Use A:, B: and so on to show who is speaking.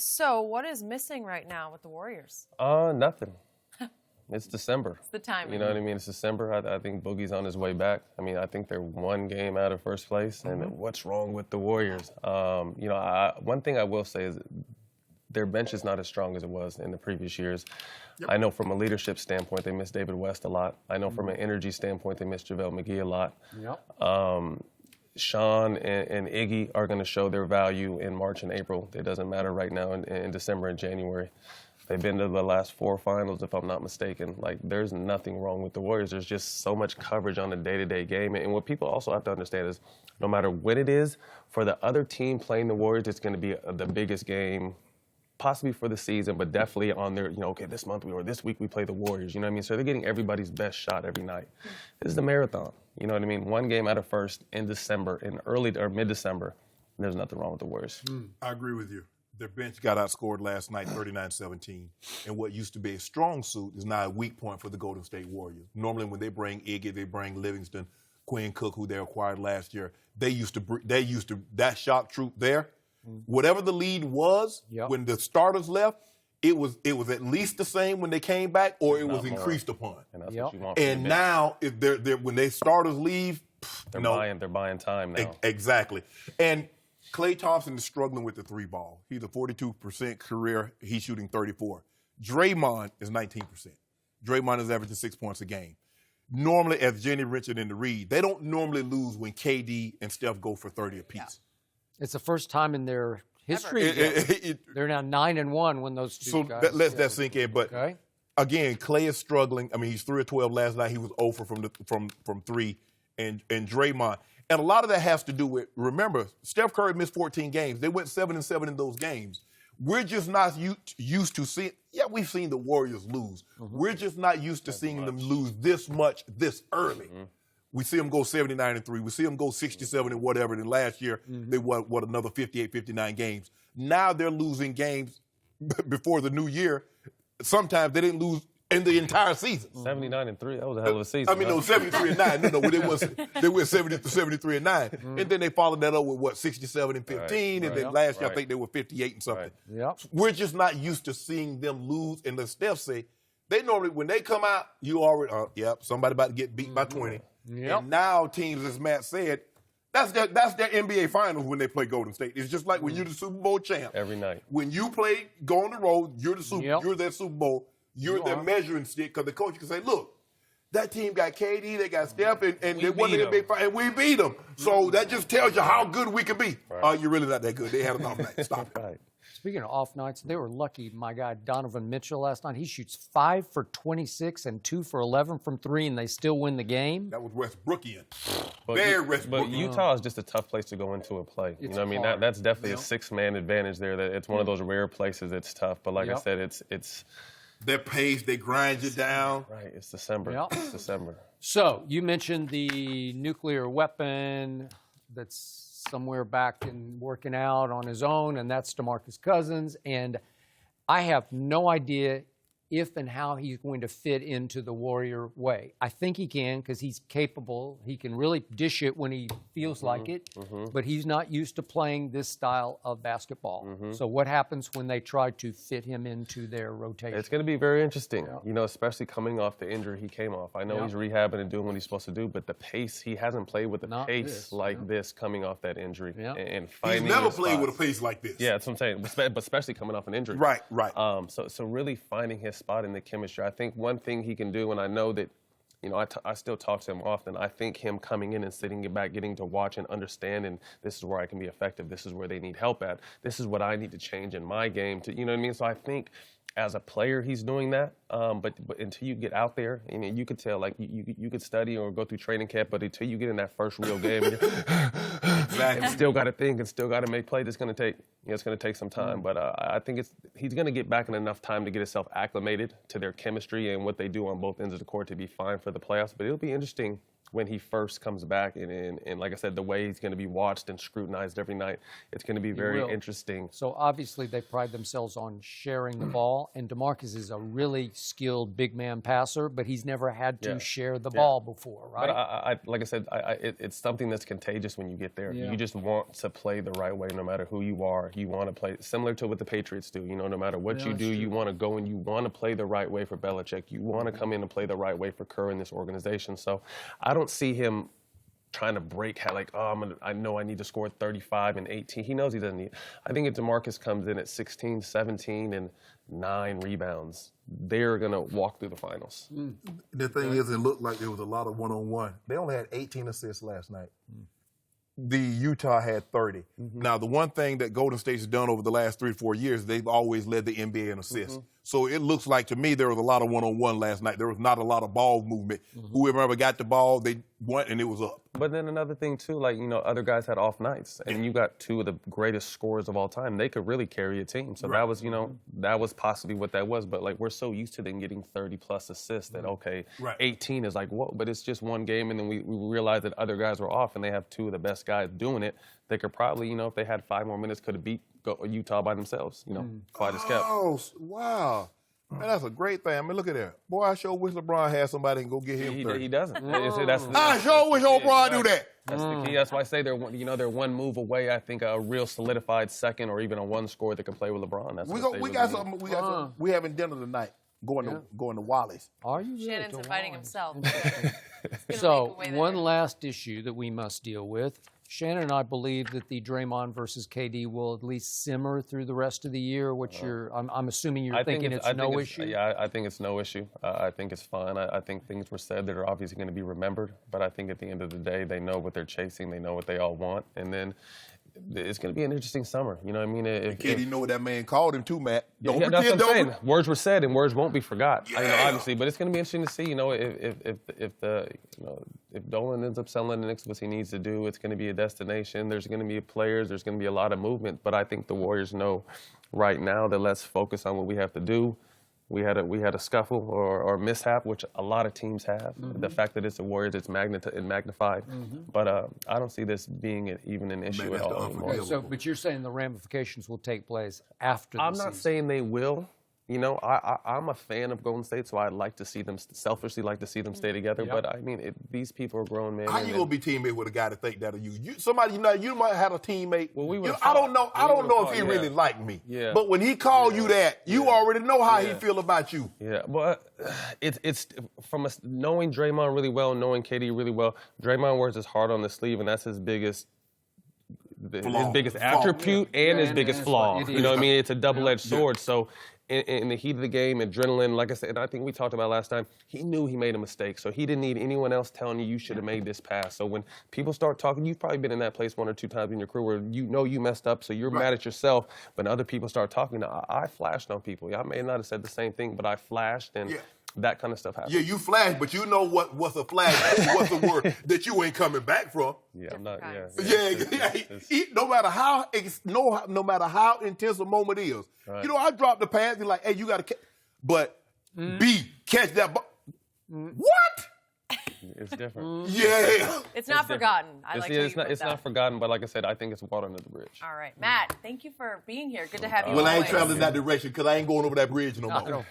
A: So what is missing right now with the Warriors?
B: Nothing. It's December.
A: It's the time.
B: You know what I mean? It's December. I think Boogie's on his way back. I mean, I think they're one game out of first place. And what's wrong with the Warriors? One thing I will say is their bench is not as strong as it was in the previous years. Yep. I know from a leadership standpoint, they miss David West a lot. I know from an energy standpoint, they miss JaVale McGee a lot.
C: Yep.
B: Sean and Iggy are going to show their value in March and April. It doesn't matter right now in December and January. They've been to the last 4 finals, if I'm not mistaken. Like, there's nothing wrong with the Warriors. There's just so much coverage on the day-to-day game. And what people also have to understand is no matter when it is, for the other team playing the Warriors, it's going to be the biggest game possibly for the season, but definitely on their, okay, this month or this week we play the Warriors, you know what I mean? So they're getting everybody's best shot every night. This is the marathon, you know what I mean? One game out of first in December, in early or mid-December, there's nothing wrong with the Warriors.
D: I agree with you. Their bench got outscored last night 39-17, and what used to be a strong suit is now a weak point for the Golden State Warriors. Normally when they bring Iggy, they bring Livingston, Quinn Cook, who they acquired last year, that shock troop there, whatever the lead was when the starters left, it was at least the same when they came back, or it was increased upon.
B: And that's what you want.
D: And now, if they're when they starters leave,
B: they're buying time now.
D: Exactly. And Klay Thompson is struggling with the 3-ball. He's a 42% career. He's shooting 34. Draymond is 19%. Draymond is averaging 6 points a game. Normally, as Jenny mentioned in the read, they don't normally lose when KD and Steph go for 30 apiece. Yeah.
C: It's the first time in their history. They're now 9-1 when those two guys.
D: So let that sink in. But again, Klay is struggling. I mean, he's 3 of 12 last night. He was 0 from 3, and Draymond. And a lot of that has to do with, remember, Steph Curry missed 14 games. They went 7-7 in those games. We're just not used to seeing, we've seen the Warriors lose. We're just not used to seeing them lose this much this early. We see them go 79-3. We see them go 67 and whatever. And last year, they won, another 58, 59 games. Now they're losing games before the new year. Sometimes they didn't lose in the entire season.
B: 79-3, that was a hell of a season.
D: I mean, no, 73-9. No, they went 73-9. And then they followed that up with, 67-15. And then last year, I think they were 58 and something. We're just not used to seeing them lose. And as Steph say, they normally, when they come out, you already, somebody about to get beat by 20. And now teams, as Matt said, that's their NBA Finals when they play Golden State. It's just like when you're the Super Bowl champ.
B: Every night.
D: When you go on the road, you're their Super Bowl. You're their measuring stick, because the coach can say, look, that team got KD, they got Steph, and they won the NBA Finals, and we beat them. So that just tells you how good we can be. You're really not that good. They had an off night. Stop it.
C: Speaking of off nights, they were lucky. My guy Donovan Mitchell last night, he shoots 5 for 26 and 2 for 11 from 3, and they still win the game.
D: That was Westbrookian.
B: Very Westbrookian. But Utah is just a tough place to go into a play. You know what I mean? That's definitely a 6-man advantage there. That it's one of those rare places that's tough. But like I said, it's
D: their pace, they grind you down.
B: Right, it's December. It's December.
C: So you mentioned the nuclear weapon that's somewhere back and working out on his own, and that's DeMarcus Cousins. And I have no idea if and how he's going to fit into the Warrior way. I think he can, because he's capable. He can really dish it when he feels like it, but he's not used to playing this style of basketball. So what happens when they try to fit him into their rotation?
B: It's going to be very interesting, especially coming off the injury he came off. I know he's rehabbing and doing what he's supposed to do, but the pace, he hasn't played with the pace like this coming off that injury. And finding
D: he's never played with a pace like this.
B: Yeah, that's what I'm saying, but especially coming off an injury.
D: Right.
B: So really finding his spot in the chemistry. I think one thing he can do, and I know that, I still talk to him often, I think him coming in and sitting back, getting to watch and understand, and this is where I can be effective, this is where they need help at, this is what I need to change in my game, you know what I mean? So I think as a player, he's doing that, but until you get out there, you could tell, like, you could study or go through training camp, but until you get in that first real game, and still got to think and still got to make plays, it's going to take some time. But I think he's going to get back in enough time to get himself acclimated to their chemistry and what they do on both ends of the court to be fine for the playoffs. But it'll be interesting when he first comes back. And like I said, the way he's going to be watched and scrutinized every night, it's going to be very interesting.
C: So obviously they pride themselves on sharing the ball, and DeMarcus is a really skilled big man passer, but he's never had to share the ball before, right?
B: But like I said, it's something that's contagious when you get there. You just want to play the right way no matter who you are. You want to play similar to what the Patriots do. You know, no matter what you do, you want to go and you want to play the right way for Belichick. You want to come in and play the right way for Kerr in this organization. So I don't see him trying to break how, like, I know I need to score 35 and 18. He knows he doesn't need. I think if DeMarcus comes in at 16, 17, and 9 rebounds, they're going to walk through the finals.
D: The thing is, it looked like there was a lot of one-on-one. They only had 18 assists last night. The Utah had 30. Now, the one thing that Golden State's done over the last 3 or 4 years, they've always led the NBA in assists. So it looks like to me there was a lot of one-on-one last night. There was not a lot of ball movement. Whoever got the ball, they went and it was up.
B: But then another thing too, like, you know, other guys had off nights, and you got 2 of the greatest scorers of all time. They could really carry a team. So that was, you know, that was possibly what that was. But like, we're so used to them getting 30+ assists that 18 is like, whoa. But it's just one game, and then we realized that other guys were off, and they have 2 of the best guys doing it. They could probably, you know, if they had 5 more minutes, could have beat Utah by themselves. You know, fight as kept.
D: Oh, wow. Man, that's a great thing. I mean, look at that. Boy, I sure wish LeBron had somebody and go get him 30.
B: He doesn't.
D: I sure wish LeBron do that.
B: That's the key. That's why I say they're one move away. I think a real solidified second or even a 1 score that can play with LeBron. That's
D: we got something. We having dinner tonight. Going to Wally's.
C: Are you?
A: Shannon's inviting himself.
C: So one last issue that we must deal with. Shannon and I believe that the Draymond versus KD will at least simmer through the rest of the year. I'm assuming you're thinking it's no issue?
B: Yeah, I think it's no issue. I think it's fine. I think things were said that are obviously going to be remembered. But I think at the end of the day, they know what they're chasing. They know what they all want. And then it's going to be an interesting summer. You know what I mean?
D: KD know what that man called him too, Matt.
B: That's what I'm saying. Words were said and words won't be forgot. You know, obviously, but it's going to be interesting to see. You know, if Dolan ends up selling the Knicks what he needs to do, it's going to be a destination. There's going to be players. There's going to be a lot of movement. But I think the Warriors know right now that let's focus on what we have to do. We had a scuffle or mishap, which a lot of teams have. The fact that it's the Warriors, it's magnified. But I don't see this being even an issue at all anymore.
C: Okay, but you're saying the ramifications will take place after the season.
B: I'm not saying they will. You know, I'm a fan of Golden State, so I like to see them, selfishly like to see them stay together. But, I mean, these people are grown men.
D: How you going to be teammate with a guy to think that of you? Somebody, you might have a teammate.
B: Well,
D: I don't know if he really liked me.
B: Yeah.
D: But when he called you that, you already know how he feel about you.
B: Yeah, but it's from knowing Draymond really well, knowing KD really well, Draymond wears his heart on the sleeve, and that's his biggest attribute and his biggest flaw. You know what I mean? It's a double-edged sword. So in the heat of the game, adrenaline, like I said, and I think we talked about last time, he knew he made a mistake. So he didn't need anyone else telling you should have made this pass. So when people start talking, you've probably been in that place 1 or 2 times in your career where you know you messed up, so you're mad at yourself. But other people start talking. I flashed on people. I may not have said the same thing, but I flashed, and that kind of stuff happens.
D: Yeah, you flashed, but you know what's a flash? What's the word that you ain't coming back from?
B: Yeah, I'm not.
D: No matter how intense a moment is. Right. You know, I dropped the pass. You're like, hey, you got to catch. But B, catch that ball. What?
B: It's different.
A: It's not forgotten.
B: It's not forgotten, but like I said, I think it's water under the bridge.
A: All right, Matt, thank you for being here. Good to have you.
D: Well, I ain't traveling that direction because I ain't going over that bridge no more.